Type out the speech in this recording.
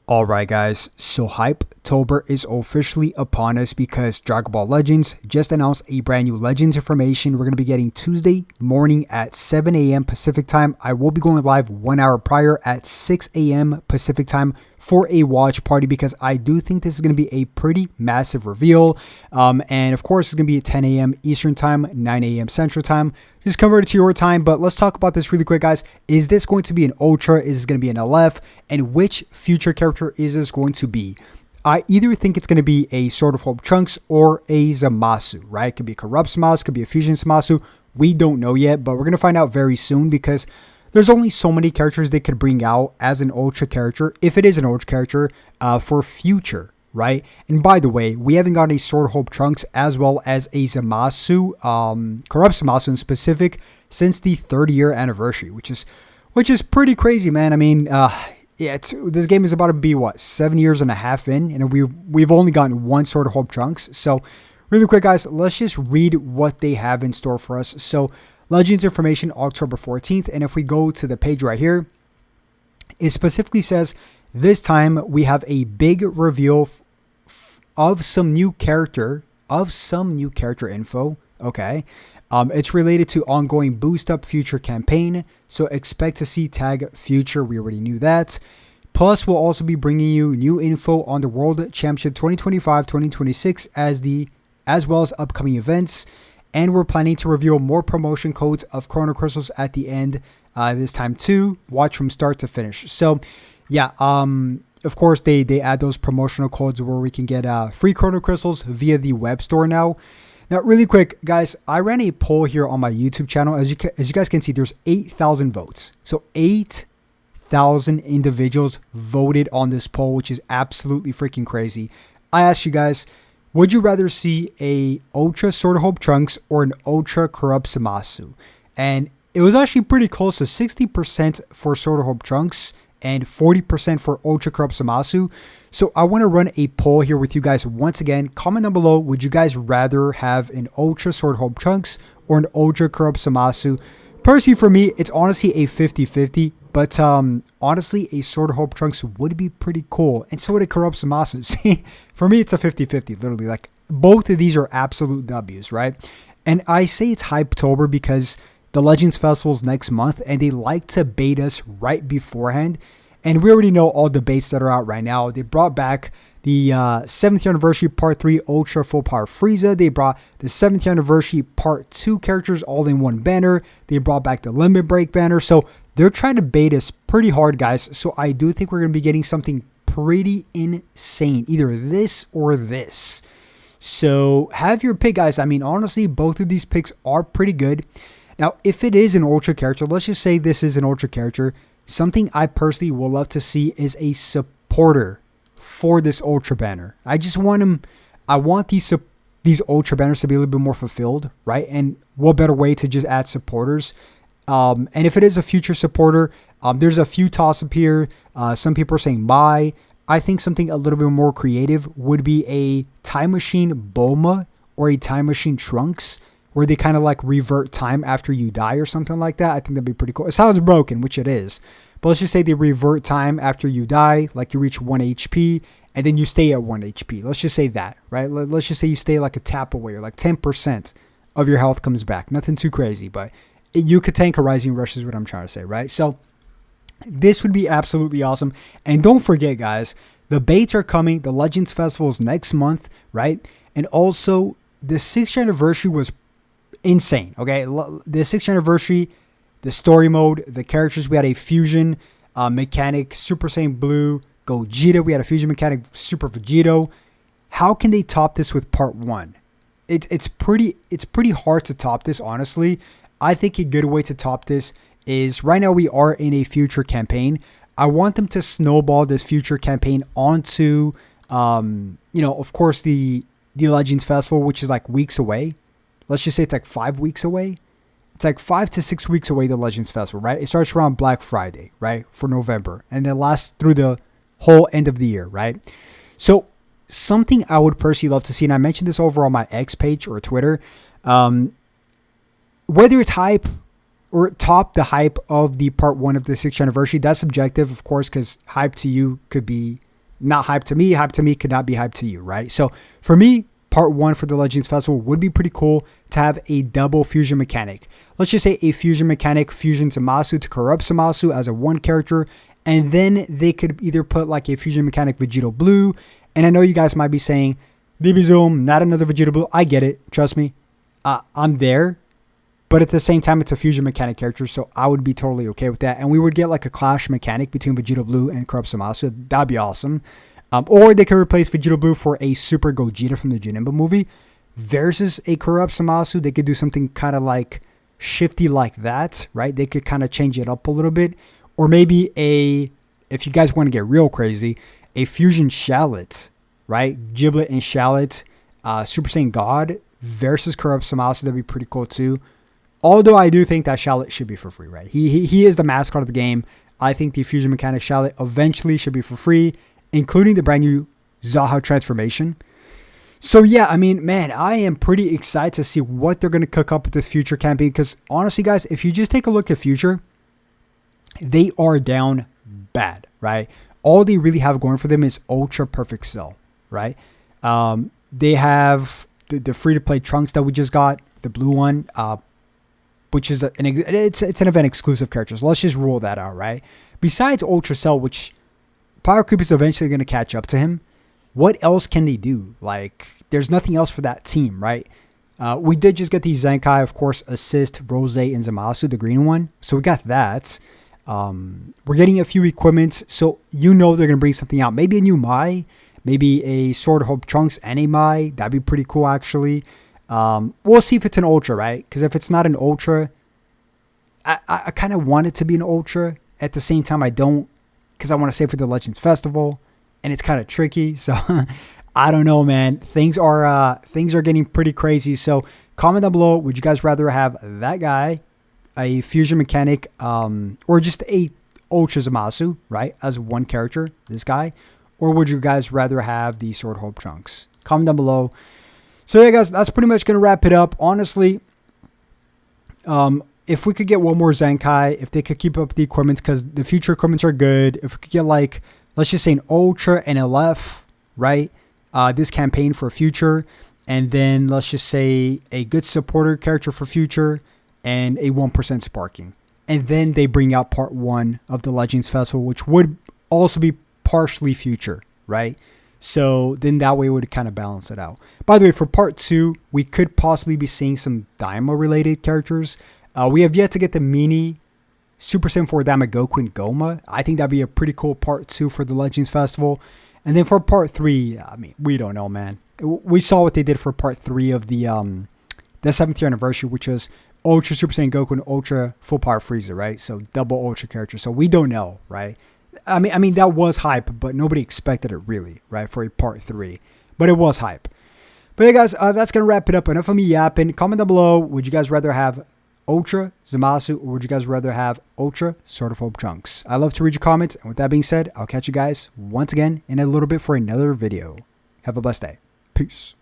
Alright guys, so Hypetober is officially upon us because Dragon Ball Legends just announced a brand new Legends information we're going to be getting Tuesday morning at 7 a.m. Pacific time. I will be going live 1 hour prior at 6 a.m. Pacific time for a watch party because I do think this is going to be a pretty massive reveal. And of course it's going to be at 10 a.m. Eastern time, 9 a.m. Central time. Just convert it to your time, but let's talk about this really quick, guys. Is this going to be an Ultra? Is this going to be an LF? And which future character is this going to be? I either think it's going to be a Sword of Hope Trunks or a ZAMASU, right? It could be a Corrupt ZAMASU, could be a Fusion ZAMASU. We don't know yet, but we're going to find out very soon because there's only so many characters they could bring out as an Ultra character, if it is an Ultra character, for future, right? And by the way, we haven't got a Sword of Hope Trunks as well as a ZAMASU, Corrupt ZAMASU in specific, since the 30-year anniversary, which is pretty crazy, man. I mean, yeah, this game is about to be, what, 7.5 years in, and we've only gotten one Sword of Hope Trunks. So really quick, guys, let's just read what they have in store for us. So Legends information, October 14th, and if we go to the page right here, it specifically says, this time we have a big reveal of some new character info. Okay. It's related to ongoing Boost Up Future campaign, so expect to see tag Future. We already knew that. Plus, we'll also be bringing you new info on the World Championship 2025-2026 as well as upcoming events, and we're planning to reveal more promotion codes of Chrono Crystals at the end this time too. Watch from start to finish. So, yeah, of course they add those promotional codes where we can get free Chrono Crystals via the web store now. Now, really quick, guys, I ran a poll here on my YouTube channel. As you guys can see, there's 8,000 votes. So 8,000 individuals voted on this poll, which is absolutely freaking crazy. I asked you guys, would you rather see a Ultra Sword of Hope Trunks or an Ultra Corrupt ZAMASU? And it was actually pretty close to 60% for Sword of Hope Trunks and 40% for Ultra Corrupt ZAMASU. So I want to run a poll here with you guys once again. Comment down below, would you guys rather have an Ultra Sword of Hope Trunks or an Ultra Corrupt ZAMASU? Personally, for me, it's honestly a 50-50. But honestly, a Sword of Hope Trunks would be pretty cool. And so would a Corrupt ZAMASU. See, for me, it's a 50-50, literally. Like, both of these are absolute W's, right? And I say it's Hypetober because the Legends Festival is next month, and they like to bait us right beforehand. And we already know all the baits that are out right now. They brought back the 7th year anniversary Part 3 Ultra Full Power Frieza. They brought the 7th year anniversary Part 2 characters all in one banner. They brought back the Limit Break banner. So they're trying to bait us pretty hard, guys. So I do think we're going to be getting something pretty insane. Either this or this. So have your pick, guys. I mean, honestly, both of these picks are pretty good. Now, if it is an Ultra character, let's just say this is an Ultra character. Something I personally will love to see is a supporter for this Ultra banner. I just want them. I want these Ultra banners to be a little bit more fulfilled, right? And what better way to just add supporters? And if it is a future supporter, there's a few toss-up here. Some people are saying Mai. I think something a little bit more creative would be a Time Machine Bulma or a Time Machine Trunks, where they kind of like revert time after you die or something like that. I think that'd be pretty cool. It sounds broken, which it is. But let's just say they revert time after you die, like you reach 1 HP, and then you stay at 1 HP. Let's just say that, right? Let's just say you stay like a tap away, or like 10% of your health comes back. Nothing too crazy, but you could tank a Rising Rush is what I'm trying to say, right? So this would be absolutely awesome. And don't forget, guys, the baits are coming. The Legends Festival is next month, right? And also, the 6th year anniversary was insane. Okay, the 6th year anniversary, the story mode, the characters, we had a fusion mechanic, Super Saiyan Blue, Gogeta. We had a fusion mechanic, Super Vegito. How can they top this with Part 1? It's pretty hard to top this, honestly. I think a good way to top this is, right now we are in a future campaign. I want them to snowball this future campaign onto of course the Legends Festival, which is like weeks away. Let's just say it's like 5 weeks away. It's like 5 to 6 weeks away, the Legends Festival, right? It starts around Black Friday, right? For November. And it lasts through the whole end of the year, right? So something I would personally love to see, and I mentioned this over on my X page or Twitter, whether it's hype or top the hype of the Part 1 of the 6th anniversary, that's subjective, of course, because hype to you could be not hype to me. Hype to me could not be hype to you, right? So for me, part 1 for the Legends Festival would be pretty cool to have a double fusion mechanic. Let's just say a fusion mechanic, fusion ZAMASU to corrupt ZAMASU as a one character, and then they could either put like a fusion mechanic Vegito Blue, and I know you guys might be saying, DB Zoom, not another Vegito Blue. I get it, trust me, I'm there, but at the same time, it's a fusion mechanic character, so I would be totally okay with that, and we would get like a clash mechanic between Vegito Blue and corrupt ZAMASU. That'd be awesome. Or they could replace Vegito Blue for a Super Gogeta from the Janemba movie versus a corrupt ZAMASU. They could do something kind of like shifty like that, right? They could kind of change it up a little bit. Or maybe if you guys want to get real crazy, a fusion Shallot, right? Giblet and Shallot, Super Saiyan God versus corrupt ZAMASU. That'd be pretty cool too. Although I do think that Shallot should be for free, right? He is the mascot of the game. I think the fusion mechanic Shallot eventually should be for free, including the brand new Zaha transformation. So yeah, I mean, man, I am pretty excited to see what they're going to cook up with this Future campaign, because honestly, guys, if you just take a look at Future, they are down bad, right? All they really have going for them is Ultra Perfect Cell, right? They have the free-to-play Trunks that we just got, the blue one, which is it's an event exclusive character. So let's just rule that out, right? Besides Ultra Cell, which Power Creep is eventually going to catch up to him, what else can they do? Like, there's nothing else for that team, right? We did just get the Zenkai, of course, Assist, Rose, and ZAMASU, the green one. So we got that. We're getting a few equipments, so you know they're going to bring something out. Maybe a new Mai, maybe a Sword of Hope Trunks and a Mai. That'd be pretty cool, actually. We'll see if it's an Ultra, right? Because if it's not an Ultra, I kind of want it to be an Ultra. At the same time, I don't, because I want to save for the Legends Festival, and it's kind of tricky. So I don't know, man. Things are getting pretty crazy. So comment down below, would you guys rather have that guy, a fusion mechanic, or just a Ultra ZAMASU, right, as one character, this guy, or would you guys rather have the Sword Hope Trunks? Comment down below. So yeah, guys, that's pretty much gonna wrap it up. Honestly, if we could get one more Zenkai, if they could keep up the equipments, because the future equipments are good. If we could get, like, let's just say an Ultra and LF, right? This campaign for future, and then let's just say a good supporter character for future and a 1% sparking. And then they bring out part 1 of the Legends Festival, which would also be partially future, right? So then that way it would kind of balance it out. By the way, for part 2, we could possibly be seeing some Daima related characters. We have yet to get the mini Super Saiyan 4 Daima Goku and Goma. I think that'd be a pretty cool part 2 for the Legends Festival. And then for part 3, I mean, we don't know, man. We saw what they did for part 3 of the 7th year anniversary, which was Ultra Super Saiyan Goku and Ultra Full Power Frieza, right? So double Ultra characters. So we don't know, right? I mean that was hype, but nobody expected it really, right? For a part 3, but it was hype. But yeah, guys, that's gonna wrap it up. Enough of me yapping. Comment down below. Would you guys rather have Ultra ZAMASU, or would you guys rather have Ultra Sword of Hope Trunks? I love to read your comments. And with that being said, I'll catch you guys once again in a little bit for another video. Have a blessed day. Peace.